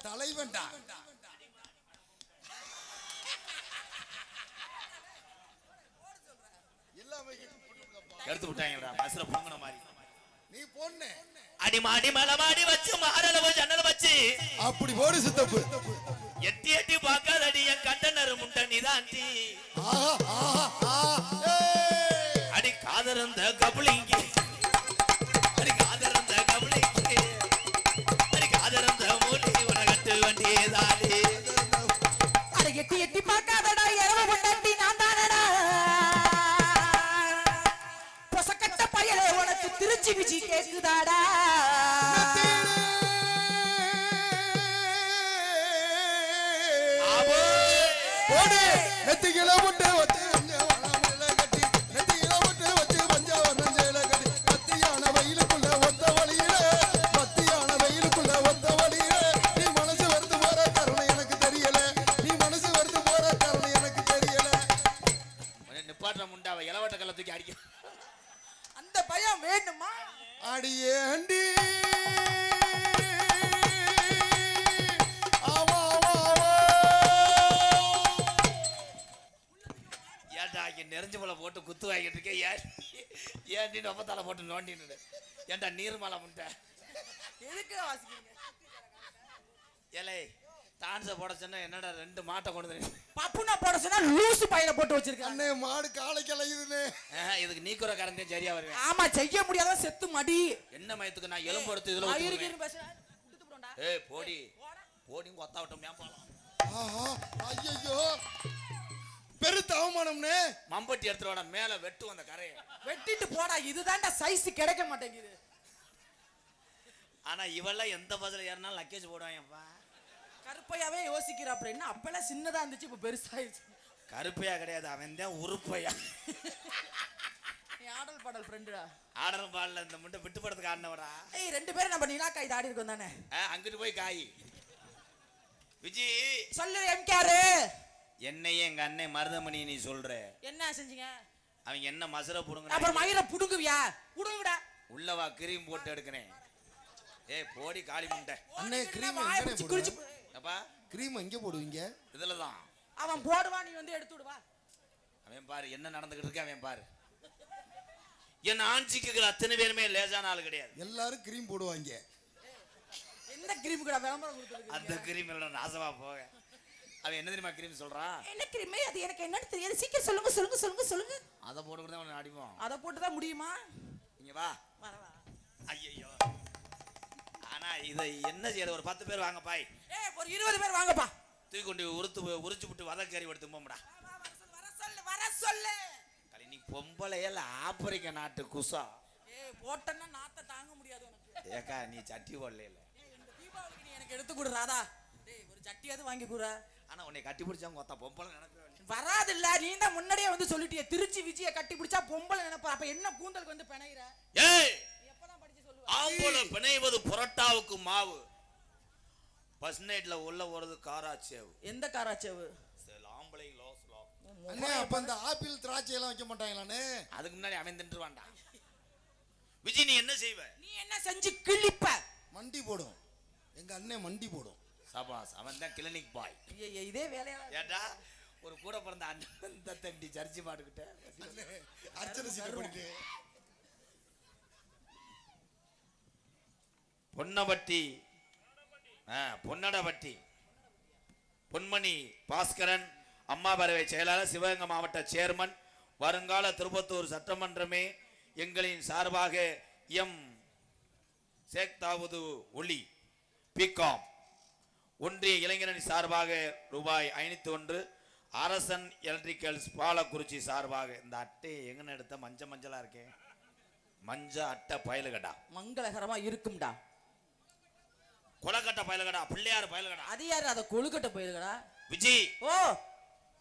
தலைவன்டா. எல்லாமே எடுத்து விட்டாங்கடா பஸ்ல போங்கன மாதிரி. நீ பொண்ணு அடி மாடி மலை மாடி வச்சு மாறல போய் ஜன்னல வச்சு அப்படி போடு சித்தப்பு. எட்டி எட்டி பார்க்காதடி என் கண்டனர் முண்டை நீதாண்டி. அடி காதரந்த கபலிங்கி அடி காதரந்த கபலிங்கி அடி காதரந்த மூலி உனகட்டு வண்டியேதாடி. அடி எட்டி எட்டி பார்க்காதடா இரவு முண்டை நான் தானடா. பொசக்கட்ட பையலே உனக்கு திருச்சி விஜி கேக்குதாடா. போடு நெத்தியில முட்டை வச்சு வஞ்சவனமேல கட்டி நெத்தியில முட்டை வச்சு வஞ்சவனமேல கட்டி பத்தியான வெயிலுக்குள்ள ஒத்த வழியில பத்தியான வெயிலுக்குள்ள ஒத்த வழியில நீ மனசு வருது போற காரணம் எனக்கு தெரியல. நீ மனசு வருது போற காரணம் எனக்கு தெரியல. நிப்பாட்ட முண்டாவை இளவட்ட கல்ல தூக்கி அடிக்க. அந்த பயம் வேணுமா? அடியே அண்டி நெறிஞ்சு போல போட்டு குத்து வாங்கிட்டு இருக்கேன். ஏன்டி ரொம்ப தலை போட்டு நோண்டின்னு ஏன்டா நீர்மலை முண்டை எதுக்கு வாசிக்கிறீங்க? ஏலே டான்ஸை போட சொன்னா என்னடா ரெண்டு மாட்டை கொண்டு வந்து பப்புனா போட சொன்னா லூசு பையில போட்டு வச்சிருக்காங்க. அண்ணே மாடு காலை கலையுதுன்னு. இதுக்கு நீக்குற கரந்தே சரியா வருவேன். ஆமா செய்ய முடியாத செத்து மடி. என்ன மயத்துக்கு நான் எலும்பு எடுத்து இதுல ஏய் போடி போடி கொத்தா விட்டோம் மேம்பாலம். ஐயோ பெருத்த அவமானம்னே. மம்பட்டி எடுத்துட மேல வெட்டு அந்த கரையை வெட்டிட்டு போடா. இதுதான்டா சைஸ் கிடைக்க மாட்டேங்குது. ஆனா இவெல்லாம் எந்த பஸ்ல ஏறினாலும் லக்கேஜ் போடுவாங்கப்பா. கருப்பையாவே யோசிக்கிறா. அப்புறம் என்ன அப்பெல்லாம் சின்னதா இருந்துச்சு இப்ப பெருசாயிருச்சு. கருப்பையா கிடையாது அவன் தான் உருப்பையா. ஆடல் பாடல் ஃப்ரெண்டுடா. ஆடல் பாடல இந்த முட்டை விட்டு படத்துக்கு ஆடினவரா. ஏய் ரெண்டு பேரும் நம்ம நீலா காய் ஆடி இருக்கோம் தானே. அங்கிட்டு போய் காய் விஜி சொல்லு எம்கேரு. என்னையே எங்க அண்ணன் மருதமணி நீ சொல்ற என்ன செஞ்சீங்க? அவங்க என்ன மசர புடுங்க. அப்புறம் மயிரை புடுங்குவியா? புடுங்குடா. உள்ளவா கிரீம் போட்டு எடுக்கிறேன். ஏய் போடி காளி முண்டை. அண்ணே கிரீம் எங்கனே போடுவீங்க? அப்பா கிரீம் எங்க போடுவீங்க? இதுல தான். அவன் போடுவா நீ வந்து எடுத்து விடுவா. அவன் பாரு என்ன நடந்துகிட்டு இருக்கு. அவன் பாரு என் ஆஞ்சிக்கு அத்தனை பேருமே லேசான ஆளு கிடையாது. எல்லாரும் கிரீம் போடுவாங்க. எந்த கிரீம் கூட விளம்பரம் கொடுத்துருக்கு? அந்த கிரீம் எல்லாம் நாசமா போக. அவன் என்ன தெரியுமா கிரீம் சொல்றான்? என்ன கிரீம்? அது எனக்கு என்னன்னு தெரியாது. சீக்கிரம் சொல்லுங்க சொல்லுங்க சொல்லுங்க சொல்லுங்க. அதை போட்டு தான் அவனை அடிப்போம். அதை போட்டு தான் முடியுமா? இங்க வா. ஐயோ ஆனா இதை என்ன செய்யற? ஒரு 10 பேர் வாங்க பாய். ஏய் ஒரு 20 பேர் வாங்கப்பா. தூக்கி கொண்டு உரிச்சு விட்டு வதக்கறி எடுத்து போம்டா. வர சொல்லு. கலி நீ பொம்பளையல ஆப்பிரிக்க நாட்டு குசா. ஏய் போட்டன்னா நாத்த தாங்க முடியாது உனக்கு. ஏக்கா நீ சட்டி போடல. இந்த தீபாவளிக்கு நீ எனக்கு எடுத்து கொடு ராதா. டேய் ஒரு சட்டியாவது வாங்கி குறா. ஆனா உன்னை கட்டி பிடிச்சாங்க ஒத்த பொம்பளை நினைப்பே வராது இல்ல. நீ தான் முன்னாடியே வந்து சொல்லிட்டியே திருச்சி விஜய கட்டி பிடிச்சா பொம்பளை நினைப்பா. அப்ப என்ன கூந்தலுக்கு வந்து பிணையிற? ஏய் எப்பதான் படிச்சு சொல்லுவ? ஆம்பளை பிணைவது புரோட்டாவுக்கு மாவு. பஸ் நைட்ல உள்ள போறது காராச்சேவு. எந்த காராச்சேவு? ஆம்பளை லோஸ் லோ. அண்ணே அப்ப அந்த ஆப்பிள் திராட்சை எல்லாம் வைக்க மாட்டாங்களானே? அதுக்கு முன்னாடி அவன் தின்றுவான்டா. விஜய் நீ என்ன செய்வ? நீ என்ன செஞ்சு கிழிப்ப? மண்டி போடும். எங்க அண்ணே மண்டி போடும். சபாஸ் அவன் தான் கிளினிக் பாய். இதே வேலையா? ஏடா ஒரு கூட பிறந்த அண்ணன் தண்டி சர்ச்சி மாட்டுக்கிட்ட அர்ச்சனை சீட்டு பண்ணிட்டு பொன்னபட்டி பொன்னடபட்டி பொன்மணி பாஸ்கரன் அம்மா பேரவை செயலாளர் சிவகங்கை மாவட்ட சேர்மன் வருங்கால திருப்பத்தூர் சட்டமன்றமே எங்களின் சார்பாக எம் சேக்தாவுது ஒளி பிகாம் ஒன்றிய இளைஞரணி சார்பாக ரூபாய் 501 அரசன் எலக்ட்ரிக்கல்ஸ் பாலக்குறிச்சி சார்பாக. இந்த அட்டை எங்கன்னு எடுத்த மஞ்சளா இருக்கேன். மஞ்ச அட்டை பயலுகடா மங்களகரமா இருக்கும்டா. கொலக்கட்டை பயலுகடா பிள்ளையார் பயலுகடா. அது யாரு? அத கொழுக்கட்டை பயலுகடா. விஜய் ஓ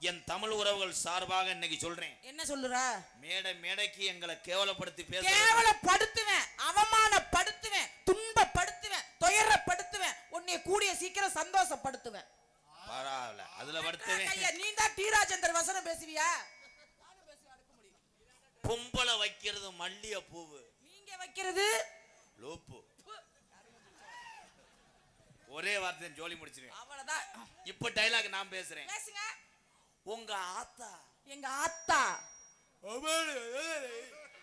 என் தமிழ் உறவுகள் சார்பாக இன்னைக்கு சொல்றேன். என்ன சொல்லுற? மேடைக்கு எங்களை கேவலப்படுத்தி பேச. கேவலப்படுத்துவேன், அவமானப்படுத்துவேன், துன்பப்படுத்துவேன், துயரப்படுத்துவேன், உன்னை கூடிய சீக்கிரம் சந்தோஷப்படுத்துவேன். பரவாயில்ல அதுல படுத்துவேன். நீ தான் டி ராஜேந்தர் வசனம் பேசுவியா? பொம்பளை வைக்கிறது மல்லிய பூவு, நீங்க வைக்கிறது லோப்பு. ஒரே வார்த்தை ஜோலி முடிச்சிருவேன். அவ்வளவுதான். இப்ப டைலாக் நான் பேசுறேன். பேசுங்க. உங்க ஆத்தா. எங்க ஆத்தா.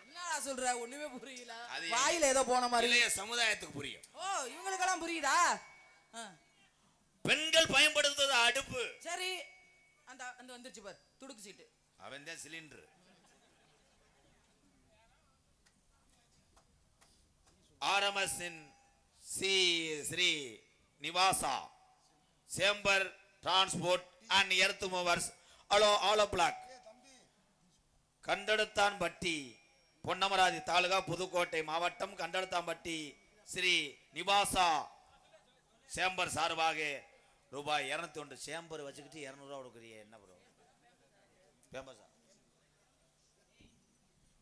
என்னடா சொல்ற? ஒண்ணுமே புரியல. வாயில ஏதோ போன மாதிரி. இளைய சமுதாயத்துக்கு புரியும். ஓ, இவங்களுக்கெல்லாம் புரியுதா? பெண்கள் பயன்படுத்துறது அடுப்பு. சரி, அந்த அந்த வந்துருச்சு பாரு, துடுக்கு சீட்டு. அவன் தான் cylinder. RMS in Srinivasa chamber transport and earth movers ஆலோ பிளாக் கண்டெடுத்தான்பட்டி பொன்னமராதி தாலுகா புதுக்கோட்டை மாவட்டம் கண்டெடுத்தான்பட்டி ஸ்ரீ நிவாசா சேம்பர் சார்பாக ரூபாய் 201 சேம்பர் வச்சுக்கிட்டு 200 ரூபா கொடுக்குறிய என்ன ப்ரோ? ஃபேமஸா?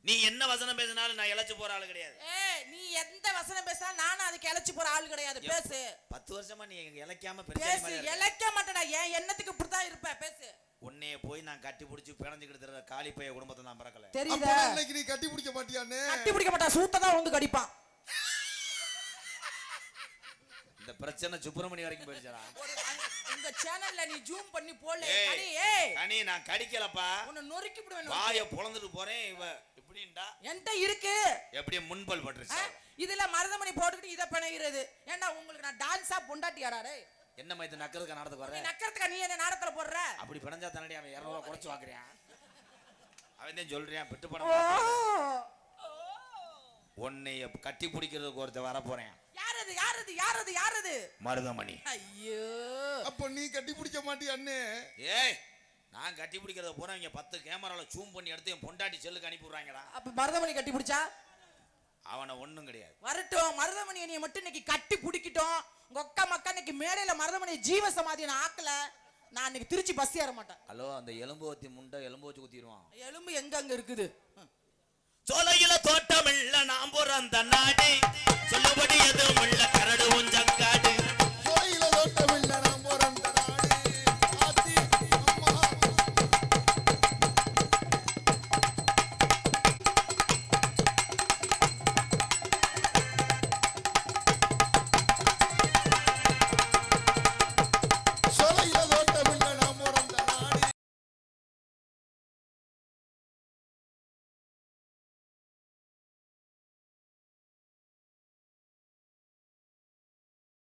நீ என்ன வசனம் பேசினாலும் நான் இழைச்சு போற ஆளு கிடையாது. நீ எந்த வசனம் பேசினாலும் நானும் அதுக்கு இழைச்சு போற ஆளு கிடையாது. பேசு. 10 வருஷமா நீ இழைக்காம பேசு. இழைக்க மாட்டேடா. ஏன் எண்ணத்துக்கு இப்படிதான் இருப்ப. பேசு. உன்னைய போய் நான் கட்டி பிடிச்சி பிணைஞ்சுக்கிட்டு காலி பைய குடும்பத்தை நான் பறக்கல. தெரியுதா? இன்னைக்கு நீ கட்டி பிடிக்க மாட்டியானே? கட்டி பிடிக்க மாட்டா, சூத்ததான் வந்து கடிப்பான். இந்த பிரச்சனை சுப்பிரமணி வரைக்கும் போயிடுச்சா? உங்க சேனல்ல நீ ஜூம் பண்ணி போடல. கனி கனி நான் கடிக்கலப்பா. உன்னை நொறுக்கி விடுவேன். வாயை பொளந்துட்டு போறேன். இவ இப்படிண்டா என்கிட்ட இருக்கு. எப்படியே முன்பல் பட்டுருச்சு. இதுல மருதமணி போட்டுக்கிட்டு இத பிணைகிறது. ஏண்டா உங்களுக்கு நான் டான்ஸா பொண்டாட்டியாடா? டேய் என்ன மைத்து நக்கறதுக்கு நாடத்துக்கு வர? நீ நக்கறதுக்கு நீ என்ன நாடத்துல போடுற? அப்படி பிணைஞ்சா தானடி அவன் 200 ரூபாய் குறைச்சு வாங்குறான். அவன் தான் சொல்றான் பெட்டு பணம். உன்னைய கட்டி பிடிக்கிறதுக்கு ஒருத்த வர போறேன். யாரது? மருதமணி. ஐயோ, அப்ப நீ கட்டி பிடிக்க மாட்டியானே? ஏய், நான் கட்டி பிடிக்கிறத போறேன். இங்க 10 கேமரால ஜூம் பண்ணி எடுத்து என் பொண்டாட்டி செல்லுக்கு அனுப்பி விடுறாங்கடா. அப்ப மருதமணி கட்டி பிடிச்சா அவனை ஒண்ணும் கிடையாது. வரட்டும். மருதமணியை நீ மட்டும் இன்னைக்கு கட்டி பிடிக்கிட்டோம். உங்க அக்கா மக்கா இன்னைக்கு மேடையில மருதமணி ஜீவ சமாதியை நான் ஆக்கல. நான் இன்னைக்கு திருச்சி பஸ் ஏற மாட்டேன். ஹலோ, அந்த எலும்பு வத்தி முண்டை எலும்பு வச்சு குத்திடுவான். எலும்பு எங்க அங்க இருக்குது? சோலையில தோட்டம் இல்ல நாம் அந்த நாடு சொல்லுபடி எதுவும் இல்ல கரடு உஞ்ச